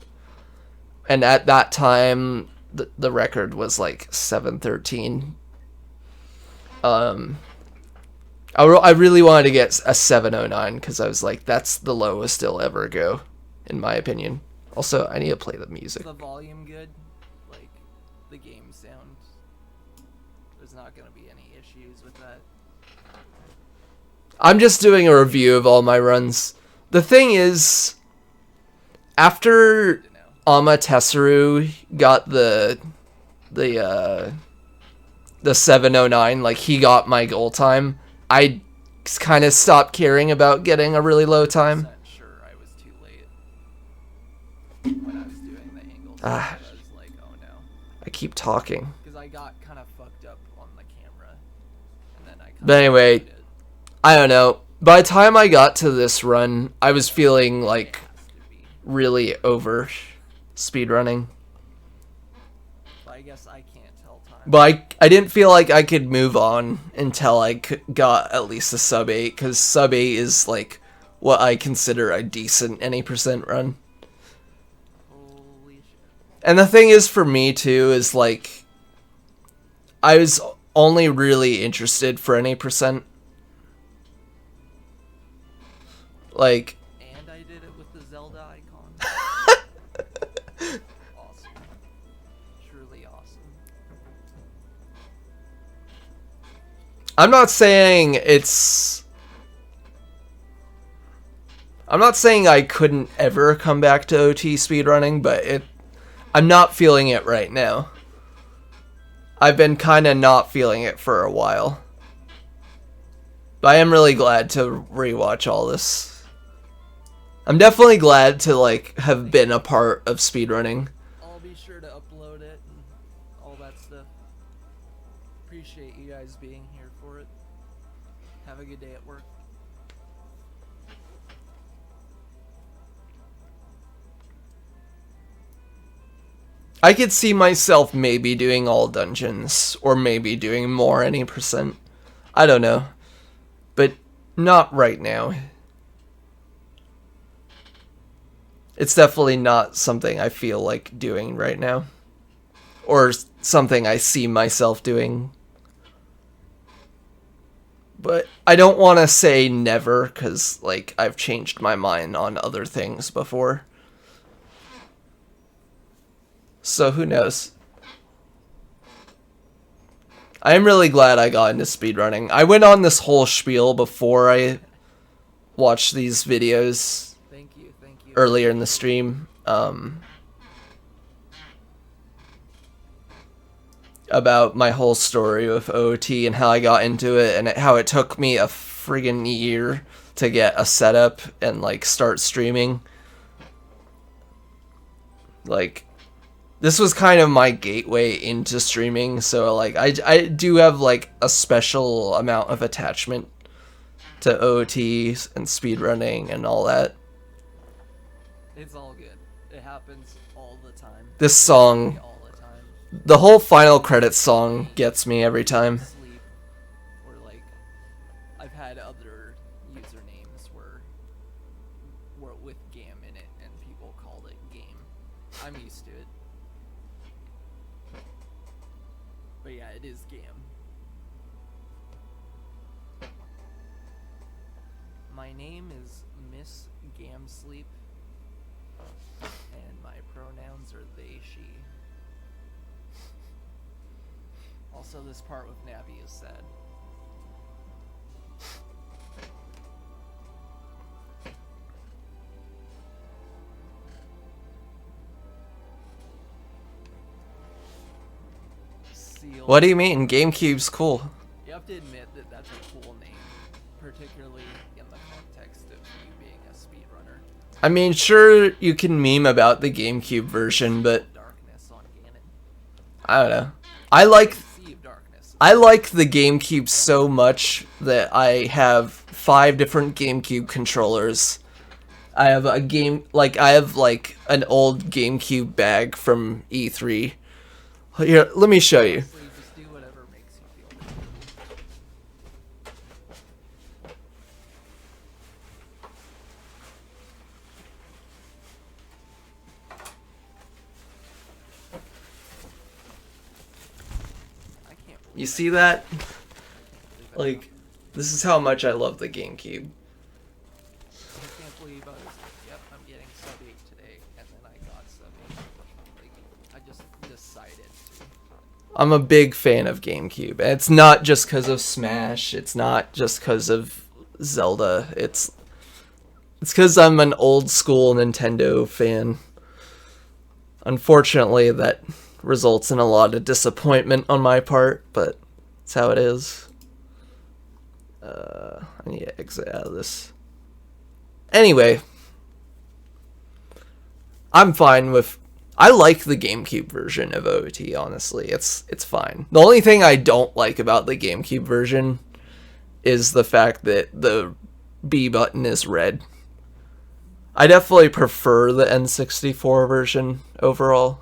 And at that time, the record was like 7:13. I really wanted to get a 7:09 because I was like, that's the lowest it'll ever go, in my opinion. Also, I need to play the music. Is the volume good? Like, the game sound? There's not going to be any issues with that. I'm just doing a review of all my runs. The thing is, after Amaterasu got the 7:09, like he got my goal time, I kind of stopped caring about getting a really low time. Sure, I was too late when I was doing the angles. I was like, oh no. I keep talking. Because I got kind of fucked up on the camera, and then I. But anyway, I don't know. By the time I got to this run, I was feeling like really over speedrunning. I guess I can't tell time. But I didn't feel like I could move on until I got at least a sub 8, because sub 8 is like what I consider a decent any percent run. Holy shit. And the thing is for me too is like I was only really interested for any percent. Like, and I did it with the Zelda icon. Awesome. Truly awesome. I'm not saying I couldn't ever come back to OT speedrunning, but I'm not feeling it right now. I've been kind of not feeling it for a while. But I am really glad to rewatch all this. I'm definitely glad to like have been a part of speedrunning. I'll be sure to upload it and all that stuff. Appreciate you guys being here for it. Have a good day at work. I could see myself maybe doing all dungeons, or maybe doing more any percent. I don't know. But not right now. It's definitely not something I feel like doing right now. Or something I see myself doing. But I don't want to say never, because like I've changed my mind on other things before. So who knows? I am really glad I got into speedrunning. I went on this whole spiel before I watched these videos. Thank you. Earlier in the stream. About my whole story with OT and how I got into it and how it took me a friggin' year to get a setup and like start streaming. Like, this was kind of my gateway into streaming, so like I do have like a special amount of attachment to OT and speedrunning and all that. It's all good. It happens all the time. This song, All the time. the whole final credits song gets me every time. Sleep. Or like, I've had other usernames where with GAM in it, and people called it game. I'm used to it. But yeah, it is GAM. My name is Miss Gam Sleep. And my pronouns are they, she. Also, this part with Navi is sad. Seal. What do you mean? GameCube's cool. You have to admit that that's a cool name, particularly in the context of you being a speedrunner. I mean, sure, you can meme about the GameCube version, but Darkness on Ganon. I don't know. I like... Sea of Darkness I like the GameCube so much that I have 5 different GameCube controllers. I have I have like an old GameCube bag from E3. Here, let me show you. Honestly, just do whatever makes you feel good. I can't believe You see that? I believe I Like, this is how much I love the GameCube. can't believe I was like, yep, I'm getting sub 8 today, and then I got sub 8. Like, I just decided to. I'm a big fan of GameCube. And it's not just because of Smash. It's not just because of Zelda. It's because I'm an old school Nintendo fan. Unfortunately, that results in a lot of disappointment on my part, but it's how it is. I need to exit out of this. Anyway, I'm fine with. I like the GameCube version of OT. Honestly, it's fine. The only thing I don't like about the GameCube version is the fact that the B button is red. I definitely prefer the N64 version overall,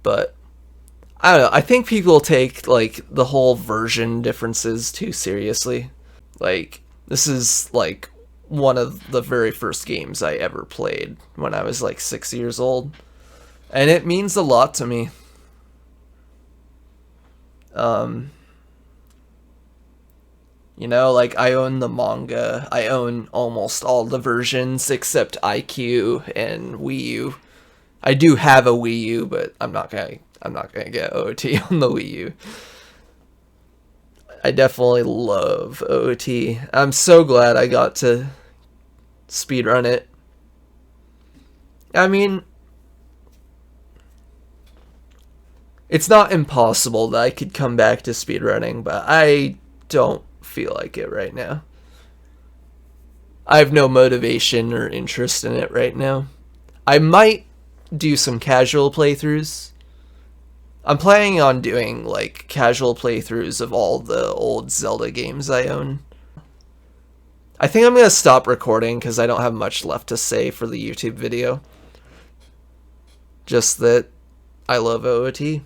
but I don't know. I think people take like the whole version differences too seriously. Like, this is like one of the very first games I ever played when I was like 6 years old, and it means a lot to me. You know, like, I own the manga. I own almost all the versions except IQ and Wii U. I do have a Wii U, but I'm not gonna get OOT on the Wii U. I definitely love OOT. I'm so glad I got to speedrun it. I mean, it's not impossible that I could come back to speedrunning, but I don't feel like it right now. I have no motivation or interest in it right now. I might do some casual playthroughs. I'm planning on doing like casual playthroughs of all the old Zelda games I own. I think I'm going to stop recording because I don't have much left to say for the YouTube video. Just that I love OOT.